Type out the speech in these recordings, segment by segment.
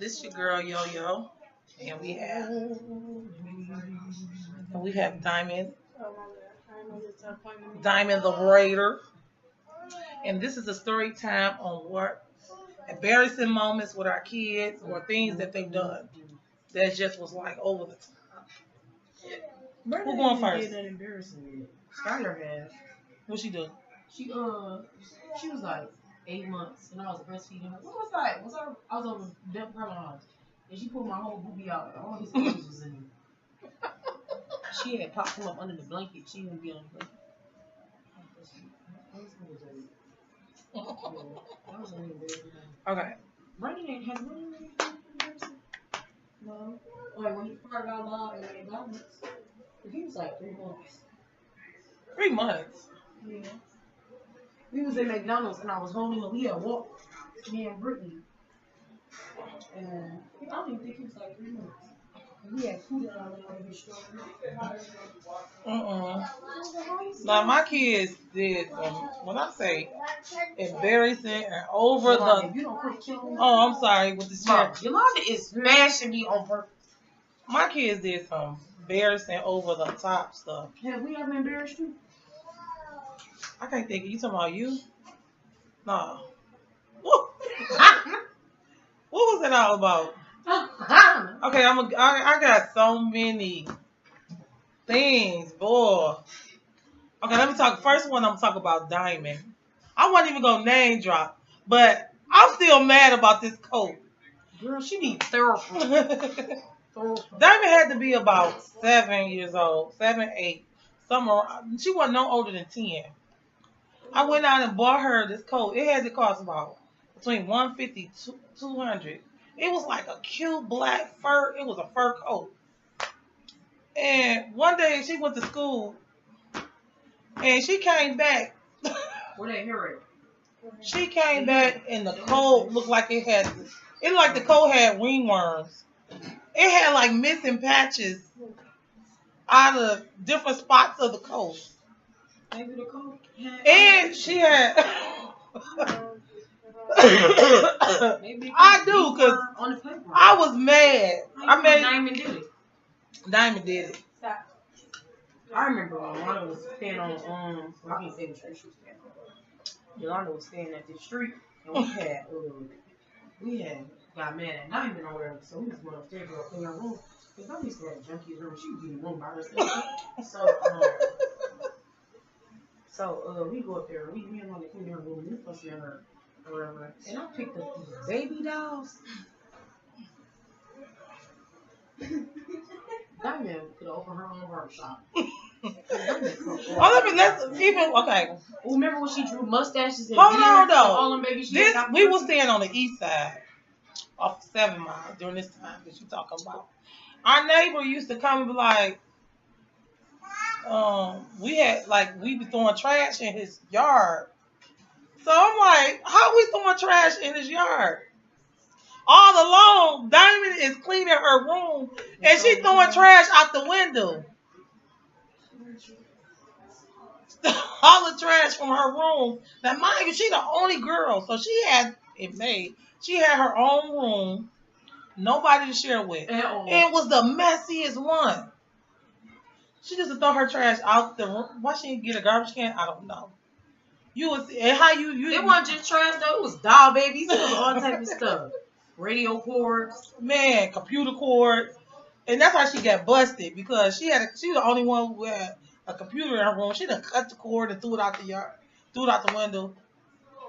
This your girl Yo Yo, and we have Diamond the Raider, and this is a story time on what embarrassing moments with our kids or things that they've done that just was like over the top. Who going first? That embarrassing. Skylar has. What she do? She was like 8 months, and I was breastfeeding her. What was that? I was on the house, and she pulled my whole booby out. All his clothes was in it. She had popped him up under the blanket. She didn't be on the blanket. That was really embarrassing. Okay. Brandon has Brandon embarrassing? No. Like when he farted out loud and made donuts. He was like 3 months. 3 months. Yeah. We was in McDonald's and I was holding him. We had walked, me and Brittany. And I don't even think he was like 3 months. And we had food out of his stomach. Now my kids did when I say embarrassing and over the. You don't put Oh, I'm sorry with the chair. Yolanda is smashing me on purpose. My kids did some embarrassing over the top stuff. Have we ever embarrassed you? I can't think. You talking about you? No. What was it all about? Okay, I got so many things, boy. Okay, let me talk. First one, I'm gonna talk about Diamond. I wasn't even gonna name drop, but I'm still mad about this coat. Girl, she needs therapy. Diamond had to be about 7 years old, 7, 8, somewhere. She wasn't no older than 10. I went out and bought her this coat. It had to cost about between $150 to $200. It was like a cute black fur. It was a fur coat. And one day she went to school, and she came back. Where they hear it? She came back, and the coat looked like it looked like the coat had ringworms. It had like missing patches out of different spots of the coat. Maybe the coat. And she had. I do, because I was mad. Diamond did it. Diamond did it. I remember when Yolanda was staying on, I can't say the street she was staying on. Yolanda was staying at the street, and we had got mad at Diamond or whatever, so we was going upstairs to clean her room. Because I used to have junkies room, she would be in the room by herself. So we go up there, me and Yolanda clean her room, we fussing at her or whatever, and I picked up these baby dolls. Diamond could open her own workshop. Okay. Remember when she drew mustaches and hold on though. All them baby we were staying on the east side off 7 Mile during this time that you talking about. Our neighbor used to come and be like, we be throwing trash in his yard. So I'm like, how we throwing trash in his yard? All along, Diamond is cleaning her room, and she throwing trash out the window. All the trash from her room. Now, mind you, she the only girl, so she had it made. She had her own room, nobody to share with. It was the messiest one. She just throw her trash out the room. Why she didn't get a garbage can? I don't know. You was how you. It wasn't just trash though. It was doll babies. It was all type of stuff. Radio cords, man, computer cords, and that's how she got busted because she was the only one who had a computer in her room. She done cut the cord and threw it out the yard, threw it out the window.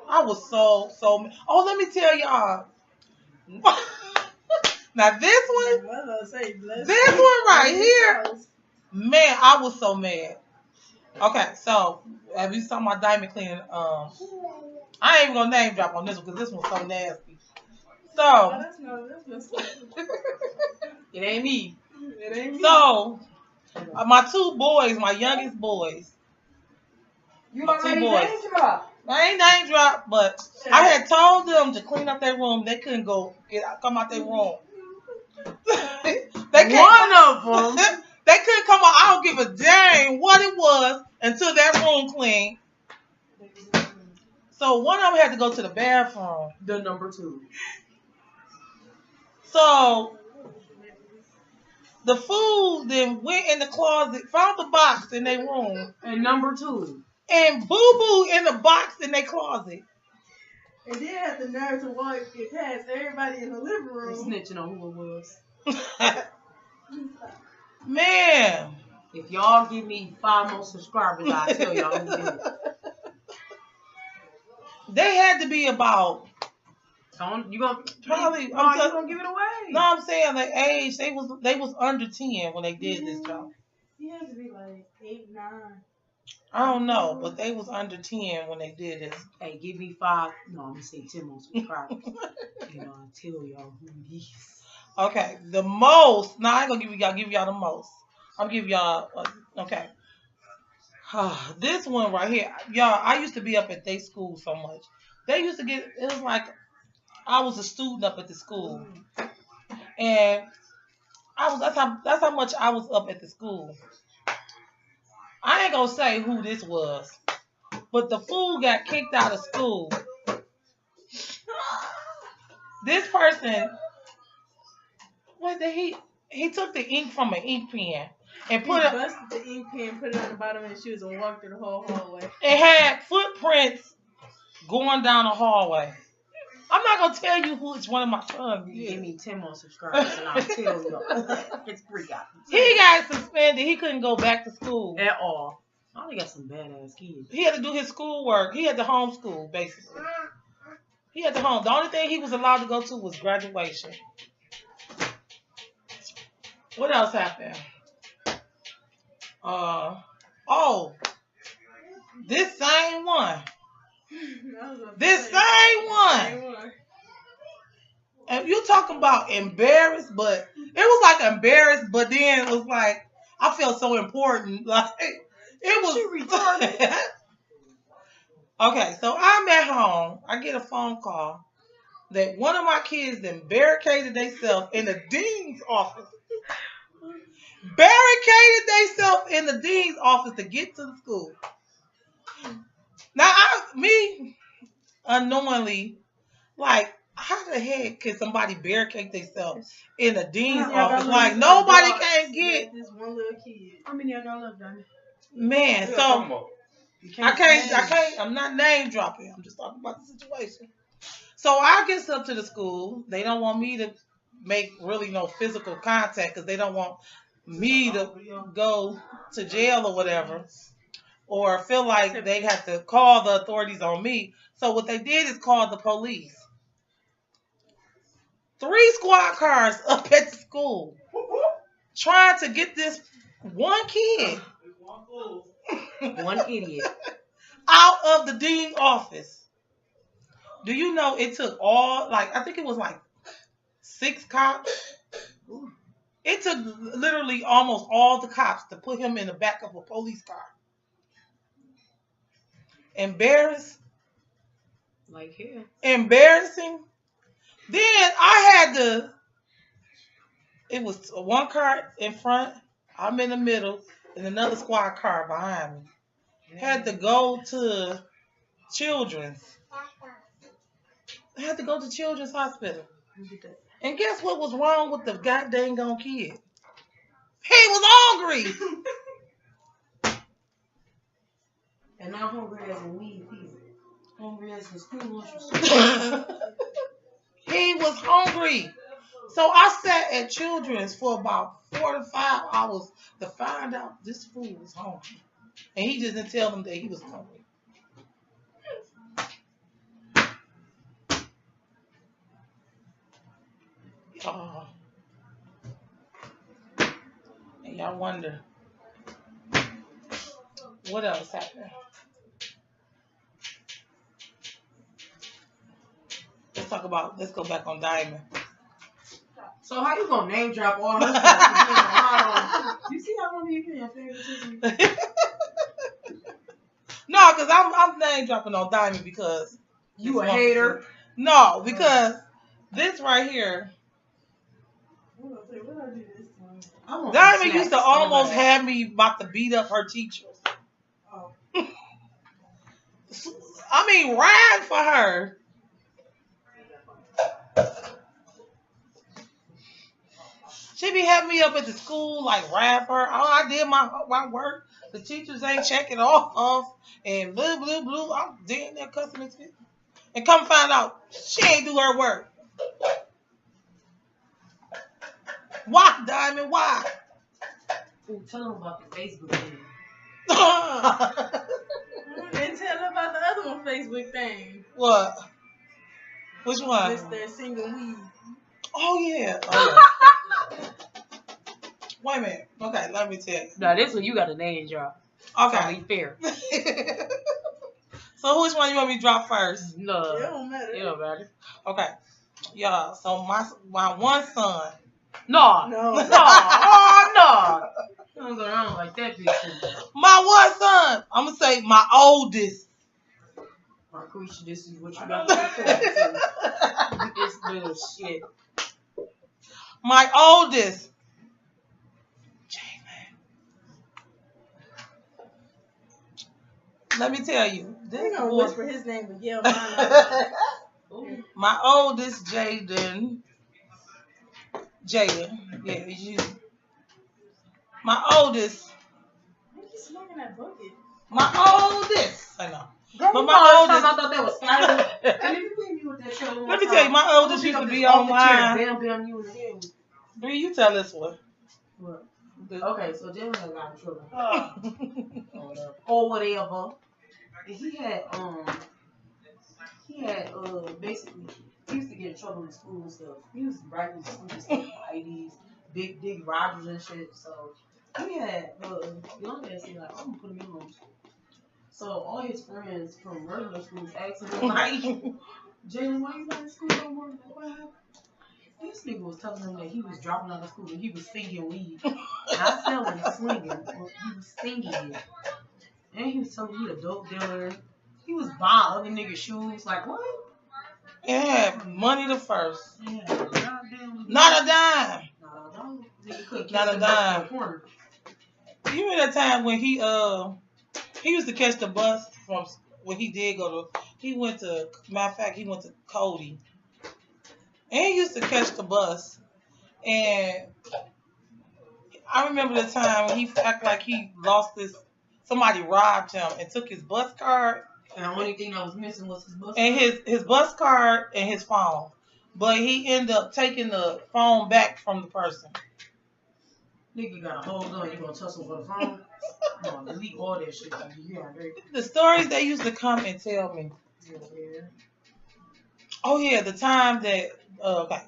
I was so. Oh, let me tell y'all. Now this one right here, man, I was so mad. Okay, so have you saw my Diamond cleaning? I ain't even gonna name drop on this one because this one's so nasty. So it ain't me. So my 2 boys, my youngest boys. My 2 boys. I ain't name drop, but I had told them to clean up their room. They couldn't come out their room. One of them. They couldn't come out. I don't give a dang what it was until that room clean. So one of them had to go to the bathroom. The number 2. So the fool then went in the closet, found the box in their room, And number two. and boo boo in the box in their closet. And then had the nerve to walk it past everybody in the living And room. snitching on who it was. Man. If y'all give me 5 more subscribers, I'll tell y'all who did it. They had to be about You gonna probably. you gonna give it away? No, I'm saying the age. They was under 10 when they did this job. He had to be like 8, 9. I don't know, but they was under 10 when they did this. Hey, give me 5. No, I'm gonna say 10 more subscribers. I'll tell y'all who it is. Okay, the most. Now I ain't gonna give y'all the most. I'm giving y'all. Okay. This one right here, y'all. I used to be up at their school so much. They used to get. It was like I was a student up at the school, and I was. That's how much I was up at the school. I ain't gonna say who this was, but the fool got kicked out of school. This person, what did he took the ink from an ink pen and He put it. busted the ink pen, put it on the bottom of his shoes, and walked through the whole hallway. It had footprints going down the hallway. I'm not gonna tell you who it's one of my sons. Give me 10 more subscribers and I'll tell you. It's free, guys. He got suspended. He couldn't go back to school At all. I only got some badass kids. He had to do his schoolwork. He had to homeschool basically. He had to home. The only thing he was allowed to go to was graduation. What else happened? Oh, this same one. This same one. And you talking about embarrassed, but it was like embarrassed, but then it was like I felt so important. Like it was. She retarded. Okay, so I'm at home. I get a phone call that one of my kids then barricaded themselves in the dean's office. Barricaded themselves in the dean's office to get to the school. Now, me unknowingly, like, how the heck can somebody barricade themselves in the dean's office? Like, nobody can get. This one little kid. How many of y'all left, Danny? Man, so I can't. I'm not name dropping. I'm just talking about the situation. So I get up to the school. They don't want me to make really no physical contact because they don't want me to go to jail or whatever, or feel like they have to call the authorities on me. So what they did is call the police. 3 squad cars up at the school trying to get this one kid, one idiot, out of the dean's office. Do you know it took I think it was like 6 cops. It took literally almost all the cops to put him in the back of a police car. Embarrassed. Like here. Embarrassing. Then I had it was one car in front, I'm in the middle, and another squad car behind me. Had to go to Children's. I had to go to Children's Hospital. And guess what was wrong with the goddamn gone kid? He was hungry. And not hungry as a weed either. Hungry as a school. He was hungry. So I sat at Children's for about 4 to 5 hours to find out this fool was hungry. And he just didn't tell them that he was hungry. And y'all wonder what else happened. Let's go back on Diamond. So how you gonna name drop all her stuff? You see how long you can favoritism? No, because I'm name dropping on Diamond because you a hater. No, because this right here. Diamond used to almost have me about to beat up her teachers. Oh. I mean, ride for her. She be having me up at the school, like rap her. Oh, I did my work. The teachers ain't checking off. And blah, blah, blah. I'm doing that customer. And come find out, she ain't do her work. Why, Diamond? Why? Ooh, tell them about the Facebook thing. And tell them about the other one Facebook thing. What? Which one? Mr. Single Weed. Oh, yeah. Oh, yeah. Wait a minute. Okay, let me tell you. Now, this one you got a name drop. Okay. Fair. So, which one you want me to drop first? No. It don't matter. It don't matter. Okay. Y'all, so my one son. No. No. No. Oh, no. You don't go around like that, bitch. My one son. I'm going to say my oldest. Marquisha, this is what you got to report to. This little shit. My oldest. Let me tell you. They This gonna boy, whisper his name, but yeah, mine. my oldest Jaden. Yeah, it's you. My oldest. He's smoking that bucket. My oldest. I know. Girl, But my my oldest. I oldest. thought that was Spider. And if you leave me with that show one Let me time, tell you, my oldest I'm used to gonna be pick up on this off the chair, mine. bam, you in the head. Bree, you tell this one. What? Okay, so Jalen had got in trouble. Or whatever. And he had basically he used to get in trouble in school and stuff. He was writing stupid stuff like these big Rogers and shit. So he had young man say like, I'm gonna put him in home school. So all his friends from regular schools asked him like, Jalen, why you not in school no more? Like, what happened? This nigga was telling him that he was dropping out of school and he was singing weed. Not selling, slinging. He was singing it. And he was telling me he a dope dealer. He was buying other niggas' shoes. Like, what? Yeah, money the first. Yeah, goddamn. Not a dime. Not a dime. Nigga couldn't Not catch a the bus dime. in the corner. You remember that time when he used to catch the bus from when he did go to, he went to, matter of fact, he went to Cody. And he used to catch the bus. And I remember the time when he acted like he lost somebody robbed him and took his bus card. And the only thing that was missing was his bus card. And his bus card and his phone. But he ended up taking the phone back from the person. Nigga got a whole gun. You gonna tussle for the phone? I'm gonna delete all that shit. Yeah, right. The stories they used to come and tell me. Yeah. Oh yeah, the time that okay.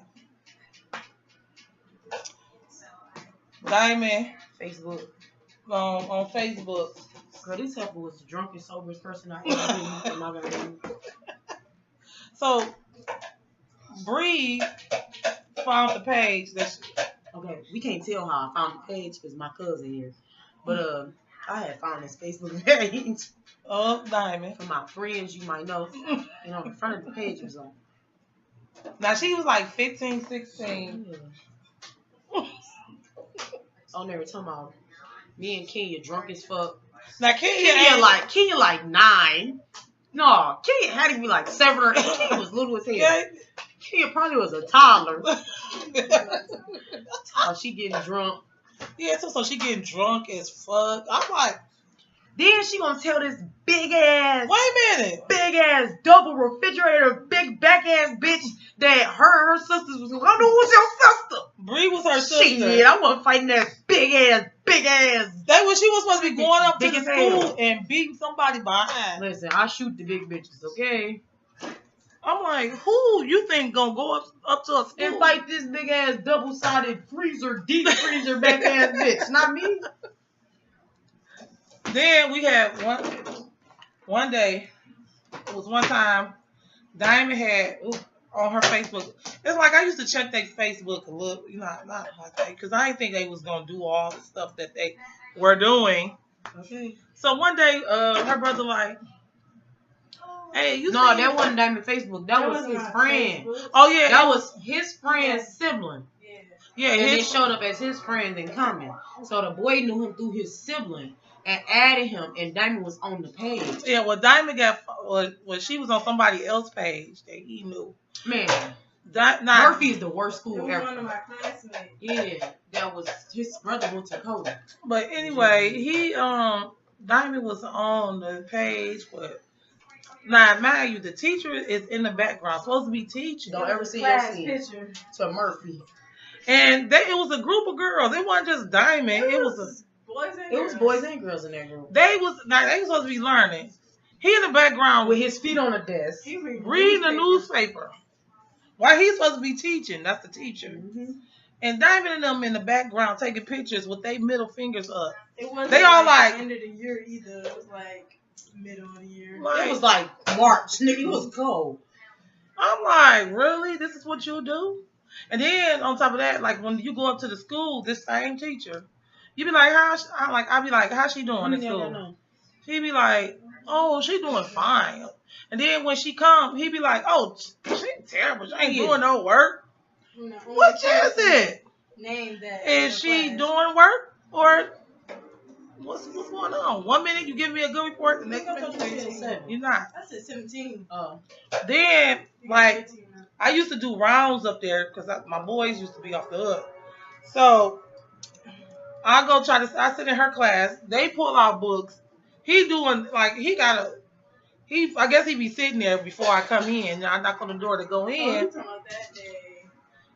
Diamond Facebook. on Facebook. Girl, this heifer was the drunkest, soberest person I ever been in my life. So Bree found the page that Okay, we can't tell how I found the page because my cousin here. But I had found this Facebook page Diamond. for my friends you might know. And on the front of the page was on. Now she was like 15, 16. Yeah. On there talking about me and Kenya drunk as fuck. Now Kenya like 9. No, Kenya had to be like 7 or 8. Kenya was little as hell. Yeah. Kenya probably was a toddler. Oh, she getting drunk. Yeah, so she getting drunk as fuck. I'm like, then she gonna tell this big ass, big ass double refrigerator, big back ass bitch that her and her sisters was. I know who's your sister. Bree was her sister. Shit, I wasn't fighting that big ass. That was she was supposed to be going up to Big the as school hell. and beating somebody behind. Listen, I shoot the big bitches, okay? I'm like, who you think gonna go up to a school And fight this big ass double sided freezer, deep freezer back ass bitch, not me. Then we had one day. It was one time. Diamond had on her Facebook. It's like I used to check their Facebook a little, not like that, because I didn't think they was gonna do all the stuff that they were doing. Okay. So one day, her brother like, hey, you No, seen- that wasn't Diamond Facebook. That was his friend. Oh yeah, That was his friend's sibling. yeah. And it His, showed up as his friend in common. So the boy knew him through his sibling and added him, and Diamond was on the page. yeah. Well, Diamond got well, she was on somebody else's page that he knew. Man, Murphy is the worst It school was ever. one of my classmates. Yeah, that was his brother went to Cody. But anyway, he Diamond was on the page, but now mind you, the teacher is in the background, supposed to be teaching. Don't It ever was a see class your picture. to Murphy. And it was a group of girls. It wasn't just Diamond. It was boys and It girls. was boys and girls in that group. they was supposed to be learning. He in the background With his feet on the desk. He reading the newspaper. Why he's supposed to be teaching? That's the teacher. Mm-hmm. And Diamond and them in the background taking pictures with their middle fingers up. It wasn't They all like- the end of the year either. It was like middle of the year. Like, It was like March, nigga. It was cold. I'm like, really? This is what you do? And then on top of that, like when you go up to the school, this same teacher, you be like, I'll be like, how's she doing in school? He be like, oh, she doing fine. And then when she come, he be like, oh, she terrible. She ain't doing no work. No, What is it? Name that. Is she doing work or what's going on? 1 minute you give me a good report, the next minute you're not. I said 17. Then like I used to do rounds up there because my boys used to be off the hook. So I go I sit in her class. They pull out books. He doing like I guess he be sitting there before I come in. I knock on the door to go in. You talking about that day.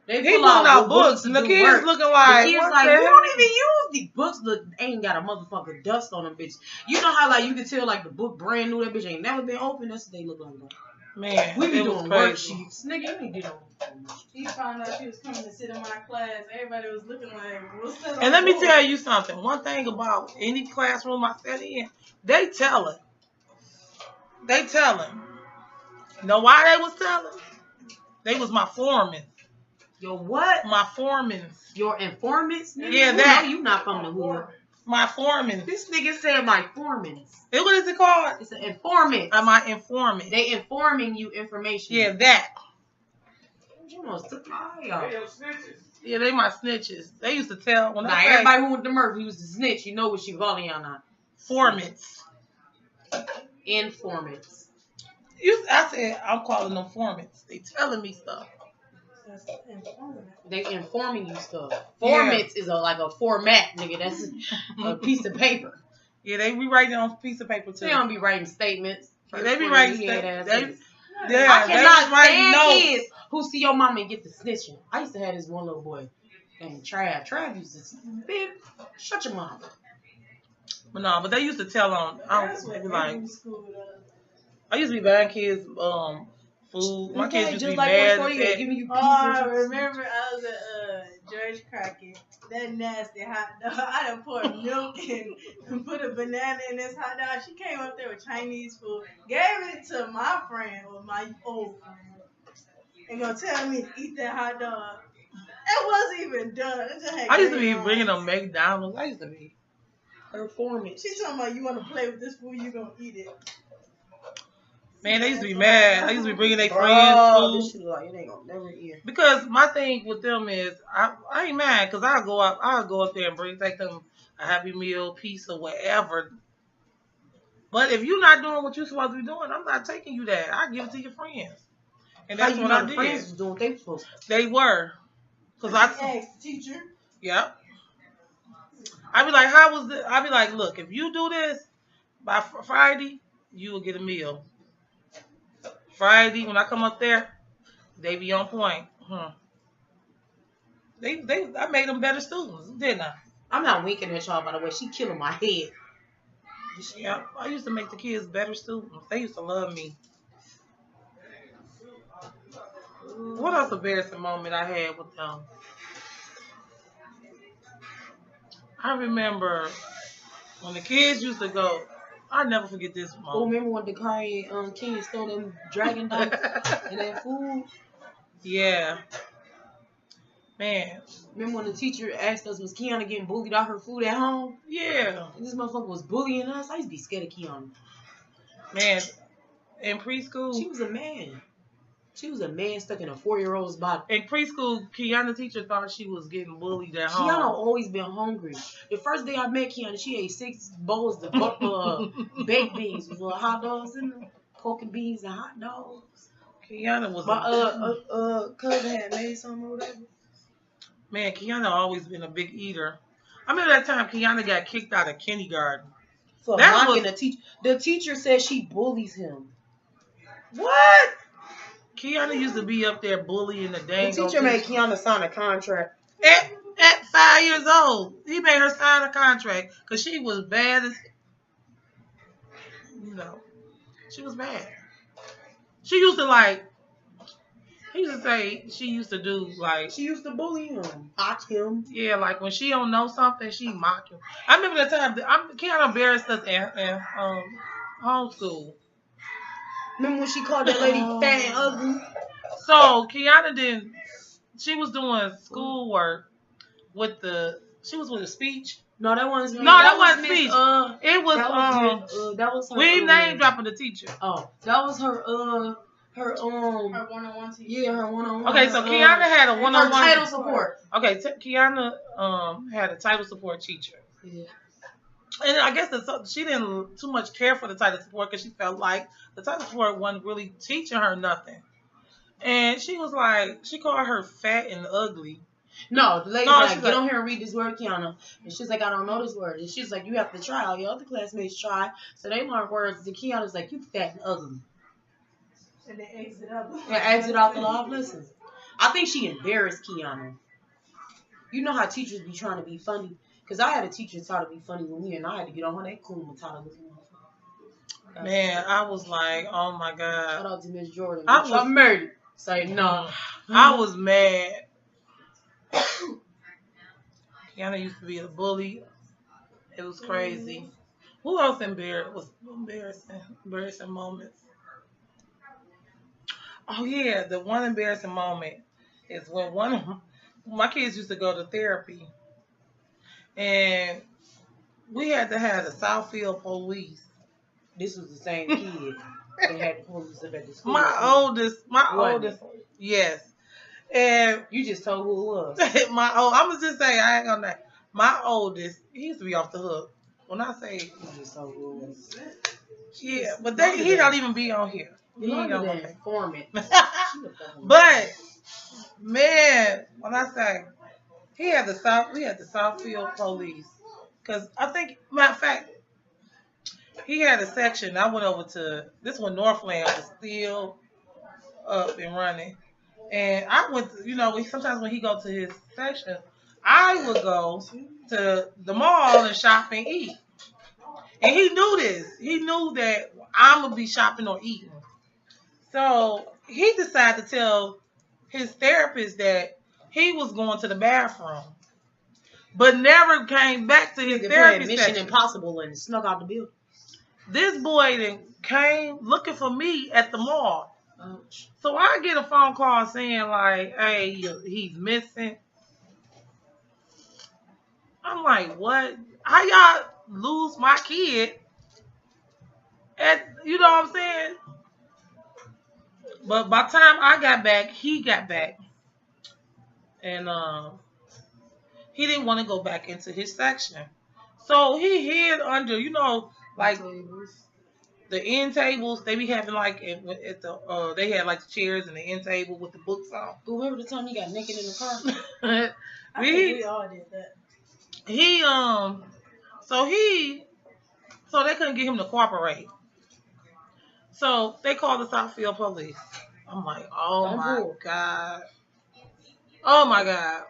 They He pulling out books and the kids looking like, the kids what like, the we hell? don't even use these books. Look, ain't got a motherfucking dust on them, bitch. You know how like you can tell like the book brand new, that bitch ain't never been open. That's what they look like. Man, We be it was doing crazy. worksheets, nigga. You need to do He found out she was coming to sit in my class. Everybody was looking like, what's that? And let me tell you something. One thing about any classroom I sat in, they telling. They telling. You know why they was telling? They was my foreman. Your what? My foremans. Your informants? Nigga? Yeah, You that. know you not from the hood. My foreman. This nigga said my formants. What is it called? It's an informant. My informant. They informing you information. Yeah, that. You must took my eye off. Yeah, they my snitches. They used to tell when Now I everybody who went to Murphy was the snitch. You know what she calling y'all now. formants. Informants. I said I'm calling them formants. They telling me stuff. They informing you stuff. Formants is like a format, nigga. That's a piece of paper. Yeah, they be writing on a piece of paper too. They don't be writing statements. Yeah, they be writing statements. I Yeah, cannot they stand notes. kids who see your mama and get the snitching. I used to have this one little boy named Trav. Trav used to bitch, shut your mouth. But they used to tell on. That's They what be like, every school does. I used to be buying kids food. My kids used to just be like mad. one story, giving you Oh, I pieces. remember I was at George Crockett. That nasty hot dog. I done poured milk and put a banana in this hot dog. She came up there with Chinese food, gave it to my friend or my old friend, and gonna tell me to eat that hot dog. It wasn't even done. It just had I used to green be rice. bringing them McDonald's. I used to be. Performance. She talking about you want to play with this food, you gonna eat it. Man, they used to be mad. I used to be bringing their Bro, friends this food. shit like it ain't gonna never eat. Because my thing with them is, I ain't mad because I'll go up there and take them a Happy Meal, pizza, whatever. But if you're not doing what you're supposed to be doing, I'm not taking you that. I give it to your friends. And that's what I did. Friends was doing what they was supposed to. They were. Because Asked the teacher. Yep. I be like, how was this? I be like, look, if you do this by Friday, you will get a meal. Friday, when I come up there, they be on point. I made them better students, didn't I? I'm not winking at y'all, by the way. She killing my head. Yeah, I used to make the kids better students. They used to love me. What else embarrassing moment I had with them? I remember when the kids used to go. I'll never forget this Oh, moment. remember when Dakari King stole them dragon dunks and that food? Yeah. Man. Remember when the teacher asked us, was Kiana getting bullied out her food at home? Yeah. And this motherfucker was bullying us. I used to be scared of Kiana. Man, in preschool. She was a man. She was a man stuck in a 4-year-old's body. In preschool, Kiana's teacher thought she was getting bullied at home. Kiana always been hungry. The first day I met Kiana, she ate 6 bowls of baked beans with little hot dogs in them, pork and beans and hot dogs. Kiana was My a cousin had made some or whatever. man. Kiana always been a big eater. I remember that time Kiana got kicked out of kindergarten. For That mocking was the teacher. The teacher said she bullies him. what? Kiana used to be up there bullying the The dang teacher made Kiana sign a contract. at 5 years old. He made her sign a contract because she was bad as you know. She was bad. She used to like. He used to say she used to do like She used to bully him, mock him. yeah, like when she don't know something, she mock him. I remember the time Kiana embarrassed us at homeschool. Remember when she called that lady fat and ugly? So Kiana didn't. She was doing schoolwork with the. She was with a speech. No, that wasn't. No, that wasn't speech. It was that was her. we name dropping the teacher. Oh, that was her. Her Her one-on-one teacher. Yeah, her one-on-one. Okay, so Kiana had a one-on-one title support. Okay, Kiana had a title support teacher. Yeah. And I guess she didn't too much care for the title support because she felt like the title support wasn't really teaching her nothing. And she was like, she called her fat and ugly. No, the lady was like, get on here and read this word, Kiana. And she's like, I don't know this word. And she's like, you have to try. All your other classmates try. So they learned words. And Kiana's like, you fat and ugly. And they exit out. And exit out the law of listen. I think she embarrassed Kiana. You know how teachers be trying to be funny? Because I had a teacher try to be funny with me, and I had to get on her that cool Matata looking at. Man, I was like, oh my God. Shout out to Miss Jordan. I was murdered. Say no. I was mad. Kiana used to be a bully. It was crazy. Who else was embarrassing moments? Oh yeah, the one embarrassing moment is when one of my kids used to go to therapy, and we had to have the Southfield police. This was the same kid. They had the police up at the school. My oldest, yes. And you just told who it was. I'm gonna just say I ain't gonna lie. My oldest, he used to be off the hook. When I say You just told who it was. yeah, but he don't even be on here. He ain't on here. But man, when I say we had the Southfield police, because I think matter of fact, he had a section. I went over to this one. Northland was still up and running, and I went. Sometimes when he go to his section, I would go to the mall and shop and eat. And he knew this. He knew that I'm gonna be shopping or eating. So he decided to tell his therapist that he was going to the bathroom, but never came back to his therapist Mission section. Impossible and snuck out the building. This boy then came looking for me at the mall. Ouch. So I get a phone call saying like, hey, he's missing. I'm like, what? How y'all lose my kid? You know what I'm saying? But by the time I got back, he got back. And he didn't want to go back into his section. So he hid under, like the end tables. They be having like at the they had like the chairs and the end table with the books on. Remember the time he got naked in the car? I think we all did that. So they couldn't get him to cooperate. So they called the Southfield police. I'm like, oh my God. Oh my God.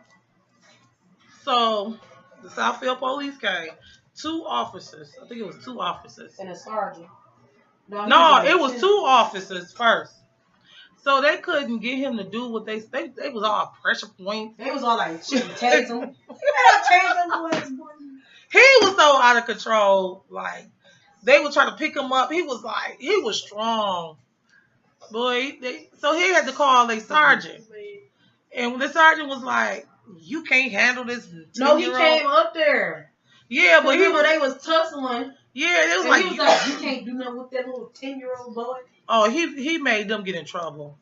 So the Southfield police came. 2 officers. I think it was 2 officers. And a sergeant. No, it was 2 officers first. So they couldn't get him to do what they was all pressure points. They was all like, tase him. He was so out of control. Like, they would try to pick him up. He was strong. Boy, so he had to call a sergeant. And the sergeant was like, you can't handle this 10-year-old. No, he came up there. Yeah, but they was tussling. Yeah, it was and like, he was like, you can't do nothing with that little 10-year-old boy. Oh, he made them get in trouble.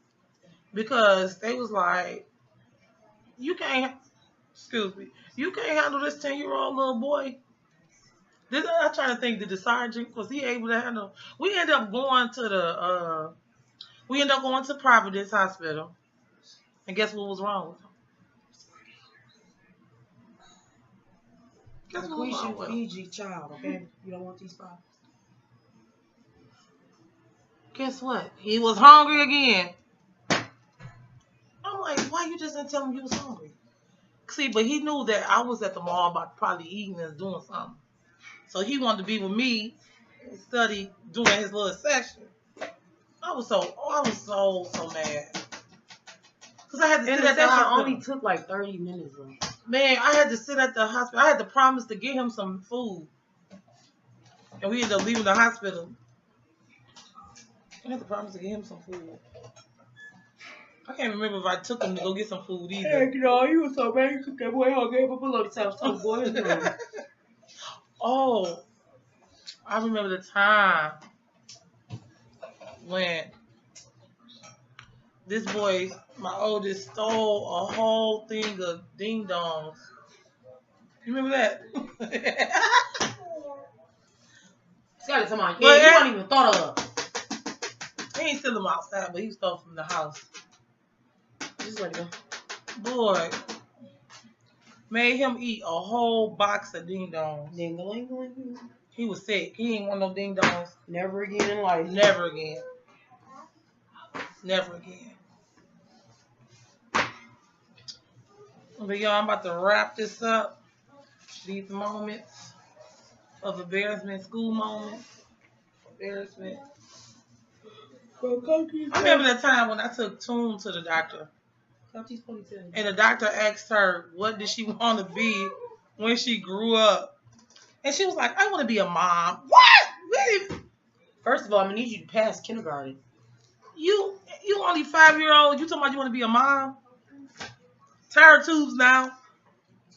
Because they was like, you can't handle this 10-year-old little boy. I'm trying to think, did the sergeant, was he able to handle? We ended up going to We ended up going to Providence Hospital. And guess what was wrong with him? Guess what was wrong with him? Fiji child, okay? You don't want these problems. Guess what? He was hungry again. I'm like, why you just didn't tell him you was hungry? See, but he knew that I was at the mall about probably eating and doing something. So he wanted to be with me and study doing his little session. I was so mad. Because I had to sit at the hospital. Only took like 30 minutes, bro. Man, I had to sit at the hospital. I had to promise to get him some food. And we ended up leaving the hospital. I had to promise to get him some food. I can't remember if I took him to go get some food either. Heck no, you was so mad. You took that boy home, gave him a load of time. So boy, oh, I remember the time when this boy, my oldest, stole a whole thing of ding dongs. You remember that? Got it to my kid. You wasn't even thought of. He ain't steal them outside, but he stole from the house. Just let it go. Boy, made him eat a whole box of ding dongs. Ding-a-ling-a-ling. He was sick. He ain't want no ding dongs. Never again in life. Never again. Never again. But y'all, I'm about to wrap this up. These moments of embarrassment, school moments. Embarrassment. I remember that time when I took Toon to the doctor. And the doctor asked her, what did she want to be when she grew up? And she was like, I want to be a mom. What? First of all, I'm going to need you to pass kindergarten. You only 5-year-old. You talking about you want to be a mom? Tire tubes now.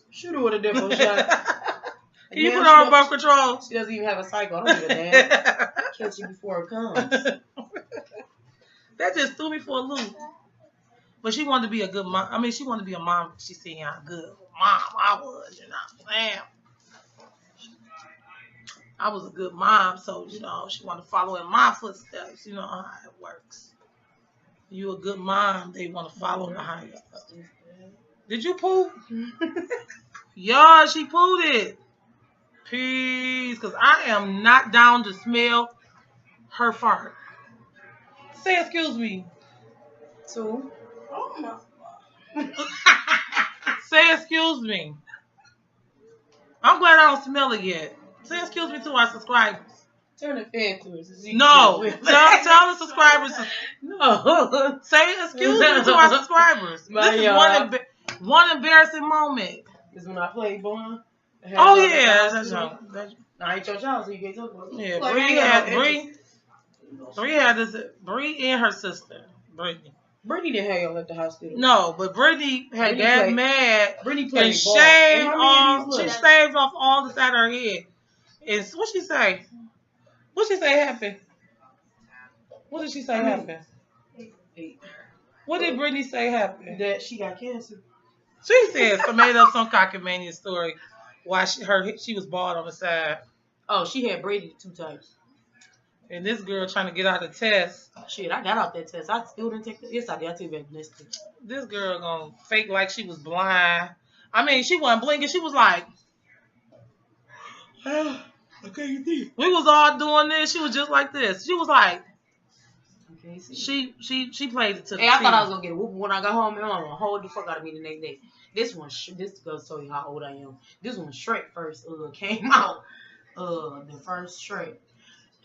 Shoot her with a different shot. Can you put her on birth control? She doesn't even have a cycle. I don't give a damn. Catch it before it comes. That just threw me for a loop. But she wanted to be a good mom. I mean, she wanted to be a mom. She seen how good mom I was, you know. Damn. I was a good mom, so, you know, she wanted to follow in my footsteps. You know how it works. You a good mom, they want to follow behind you. Did you poop? Y'all, she pooed it. Peace, because I am not down to smell her fart. Say excuse me. Two. Oh my. Say excuse me. I'm glad I don't smell it yet. Say excuse me to our subscribers. Turn the fan to us. No. Tell the subscribers. No. Say excuse me to our subscribers. This is one embarrassing moment. This is when I played Born. Oh, yeah. That's no, I ain't your child, so you can't talk about it. Yeah, Bree and her sister, Brittany. Brittany didn't have y'all at the hospital. No, but Brittany had got mad Brittany and shaved off. She shaved off all the side of her head. And what she say? What she say happened? What did she say happened? What did Brittany say happened? That she got cancer. She said made up some cockamania story why she was bald on the side. Oh, she had braided 2 times. And this girl trying to get out the test. Shit, I got out that test. I still didn't take the test. I take that next test. This girl gonna fake like she was blind. I mean, she wasn't blinking. She was like, I can't see. We was all doing this. She was just like this. She was like, she played it to the Hey, I thought I was gonna get a whoop when I got home. And I'm gonna hold the fuck out of me the next day. This goes show you how old I am. This one Shrek first came out. The first Shrek.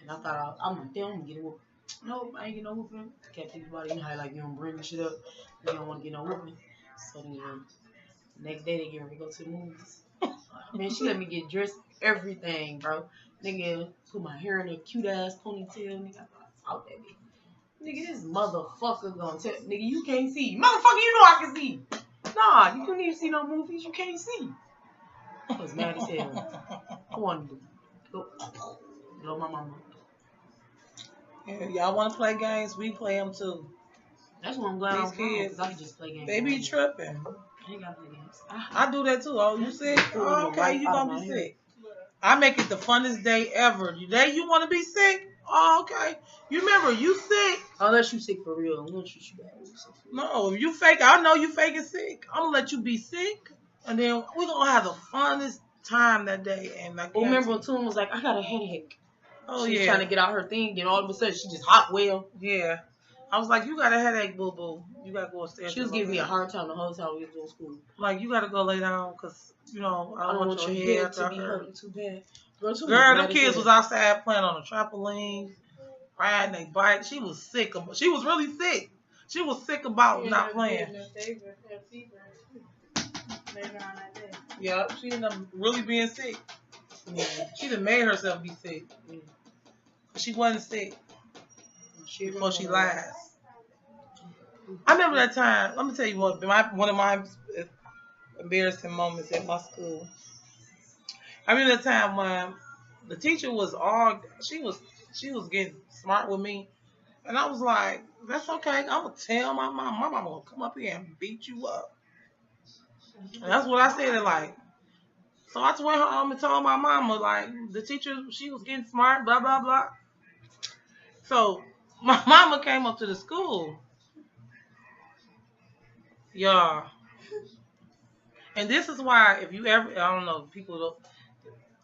And I thought I'm like, damn, I'm gonna get a whoop. Nope, I ain't get no whooping. Can't think about it. You know how like you don't bring the shit up. You don't want to get no whooping. So then next day they get ready to go to the movies. Man, she let me get dressed, everything, bro. Nigga, put my hair in a cute ass ponytail. Nigga, I thought that bitch. Nigga, this motherfucker gonna tell nigga you can't see. Motherfucker, you know I can see. Nah, you couldn't even see no movies. You can't see. I was mad as hell. I wanted to go blow my mama. Yeah, y'all want to play games? We play them too. That's what I'm glad These kids, I can just play games. They be tripping. I ain't gotta play games. I do that too. Oh, you sick? Oh, okay, you gonna be sick. I make it the funnest day ever. The day you want to be sick, oh, okay. You remember, you sick. Unless you sick for real. Unless you bad. No, if you fake, I know you faking sick. I'm going to let you be sick. And then we're going to have the funnest time that day. And I remember when Toon was like, I got a headache. Oh, she was yeah. trying to get out her thing, and all of a sudden she just hot well. Yeah. I was like, you got a headache, boo-boo. You got to go upstairs. She was giving me a hard time the whole time we was in school. Like, you got to go lay down because, you know, I don't want your head to be hurting too bad. Girl, them kids was outside playing on the trampoline, riding their bike. She was sick. She was really sick. She was sick about not playing. Yep, she ended up really being sick. Yeah. She done made herself be sick. But she wasn't sick before she lies. I remember that time. Let me tell you what. One of my embarrassing moments at my school. I remember that time when the teacher was she was getting smart with me, and I was like, that's okay. I'm gonna tell my mom. My mom gonna come up here and beat you up. And that's what I said. Like, so I just went home and told my mama, like, the teacher, she was getting smart, blah blah blah. So my mama came up to the school, y'all. And this is why, if you ever, I don't know, people don't.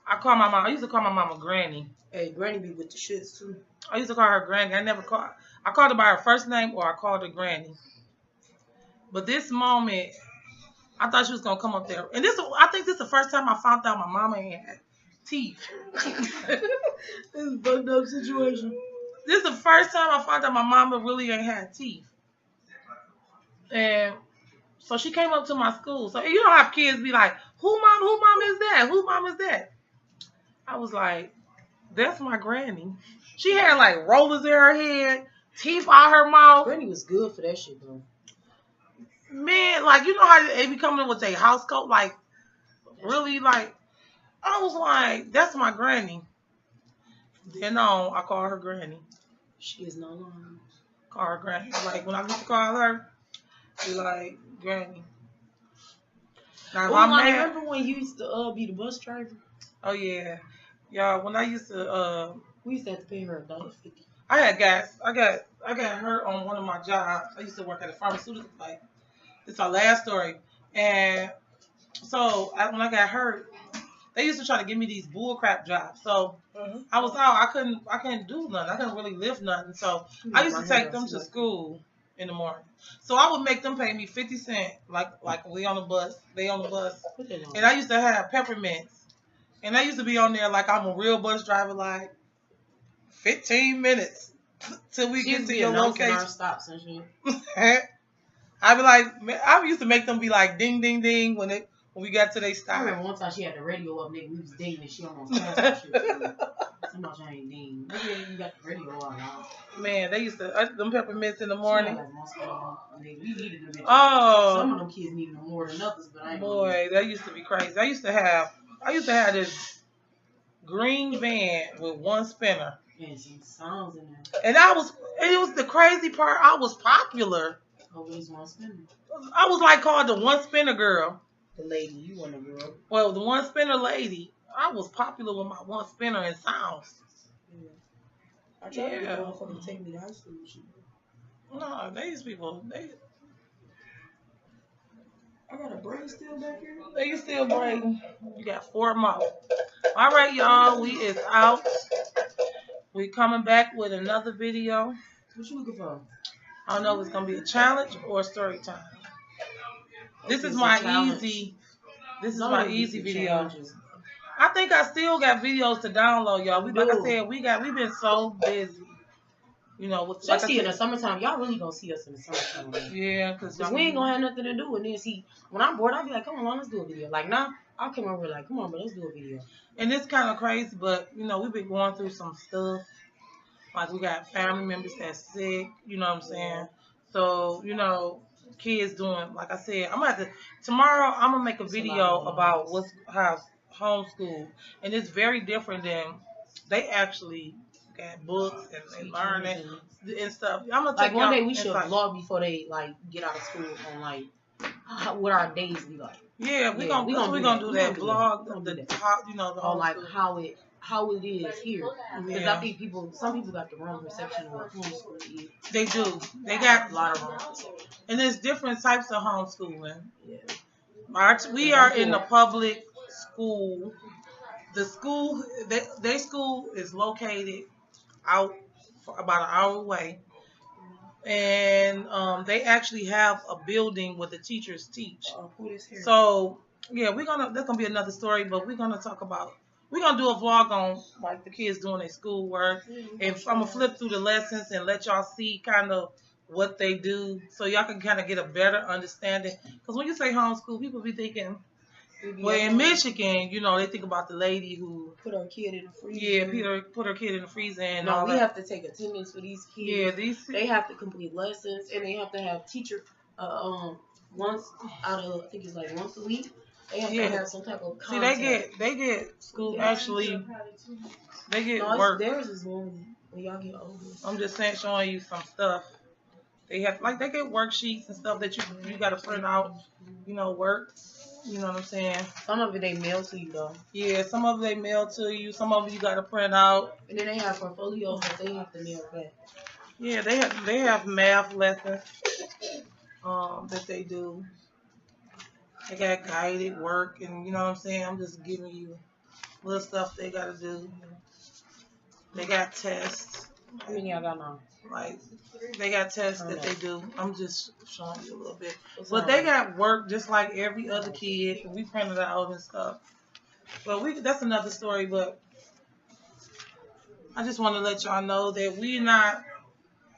I used to call my mama Granny. Hey, Granny be with the shits too. I used to call her Granny. I called her by her first name or I called her Granny. But this moment, I thought she was going to come up there. And I think this is the first time I found out my mama had teeth. This is a fucked up situation. This is the first time I found out my mama really ain't had teeth. And so she came up to my school. So you know how kids be like, who mom is that? Who mom is that? I was like, that's my granny. She had like rollers in her head, teeth out her mouth. Granny was good for that shit, bro. Man, like, you know how they be coming in with their house coat? Like, really, like, I was like, that's my granny. Then on, I call her granny. She is no longer. Call her granny. Like, when I used to call her, be like, granny. Now, I remember when you used to be the bus driver? Oh, yeah. Y'all, when I used to, we used to have to pay her $1.50. I got hurt on one of my jobs. I used to work at a pharmaceutical place. It's our last story. And so when I got hurt, they used to try to give me these bullcrap jobs. So I was out. I couldn't do nothing. I couldn't really lift nothing. So I used to take them to school in the morning. So I would make them pay me 50 cents, like we on the bus. They on the bus. And I used to have peppermints. And I used to be on there like I'm a real bus driver, like 15 minutes till we get to your location. Our stops and shit. I'd be like, I used to make them be like ding ding ding when we got to their stop. I remember one time she had the radio up, nigga. We was dinging and she almost passed that shit. Somebody ain't ding. Nigga, you got the radio on now. Man, they used to them peppermints in the morning. We needed them. Oh, some of them kids needed them more than others, but I ain't boy, that used to be crazy. I used to have this green van with one spinner. And some songs in there. And it was the crazy part. I was popular. Always one spinner. I was like called the one spinner girl. The lady, you want a girl. Well, the one spinner lady. I was popular with my one spinner and sounds. Yeah. I tried to get motherfuckers to take me to high school and shit. No, these people, I got a braid still back here. They still braiding. You got 4 more. All right, y'all. We is out. We coming back with another video. What you looking for? I don't know if it's gonna be a challenge or a story time. This is my easy video. Challenges. I think I still got videos to download, y'all. Like I said, we've been so busy. You know, with just see in the summertime. Y'all really gonna see us in the summertime. Right? Yeah, because we ain't gonna have nothing to do. And then when I'm bored, I'll be like, come on, let's do a video. Like now, I'll come over like, come on, but let's do a video. And it's kind of crazy, but you know, we've been going through some stuff. Like we got family members that's sick. You know what I'm saying? So you know, kids doing, like I said, tomorrow I'm gonna make a video about how homeschool, and it's very different than they actually got books and learning and stuff. I'm gonna take one day we should vlog before they like get out of school on like what our days be like. Yeah, we Yeah, gonna do that We vlog, gonna the do that. top, the Or whole like school. how it is here. Because Yeah. I think some people got the wrong perception of what homeschool is. They do. They A got lot of wrong perception. and there's different types of homeschooling. Yeah. We are in the public school. The school, their school is located out for about an hour away, and they actually have a building where the teachers teach. So yeah, that's gonna be another story, but we're gonna do a vlog on like the kids doing their schoolwork, and I'm gonna flip through the lessons and let y'all see kind of what they do, so y'all can kind of get a better understanding. Because when you say homeschool, people be thinking, well, in Michigan, they think about the lady who put her kid in the freezer. Yeah, put her kid in the freezer and all we that. have to take attendance for these kids. Yeah, they have to complete lessons, and they have to have teacher once out of, I think it's like once a week. They have to have some type of contact. See, they get school actually. They get work. Theirs is when y'all get older. I'm just saying, showing you some stuff. They get worksheets and stuff that you got to print out. Work. You know what I'm saying? Some of it they mail to you though. Yeah, some of it they mail to you. Some of it you got to print out. And then they have portfolios that they have to mail back. Yeah, they have math lessons that they do. They got guided work, and you know what I'm saying? I'm just giving you little stuff they got to do. They got tests. How many y'all got now? Like, they got tests that they do. I'm just showing you a little bit. But they got work just like every other kid. We printed out and stuff. But that's another story. But I just want to let y'all know that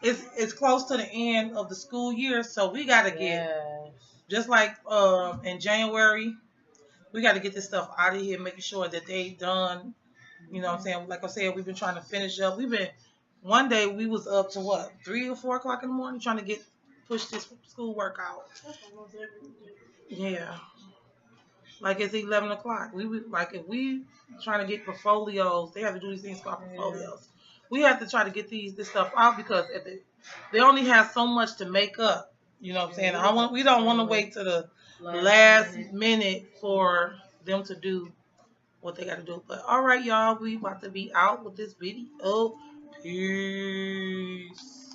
it's close to the end of the school year. So we got to get, just like in January, we got to get this stuff out of here, making sure that they done. You know what I'm saying? Like I said, we've been trying to finish up. One day we was up to 3 or 4 o'clock in the morning trying to push this schoolwork out. Yeah. Like it's 11 o'clock. If we trying to get portfolios, they have to do these things called portfolios. We have to try to get this stuff out because they only have so much to make up. You know what I'm saying? We don't want to wait to the last minute for them to do what they got to do. But all right, y'all, we about to be out with this video. Peace.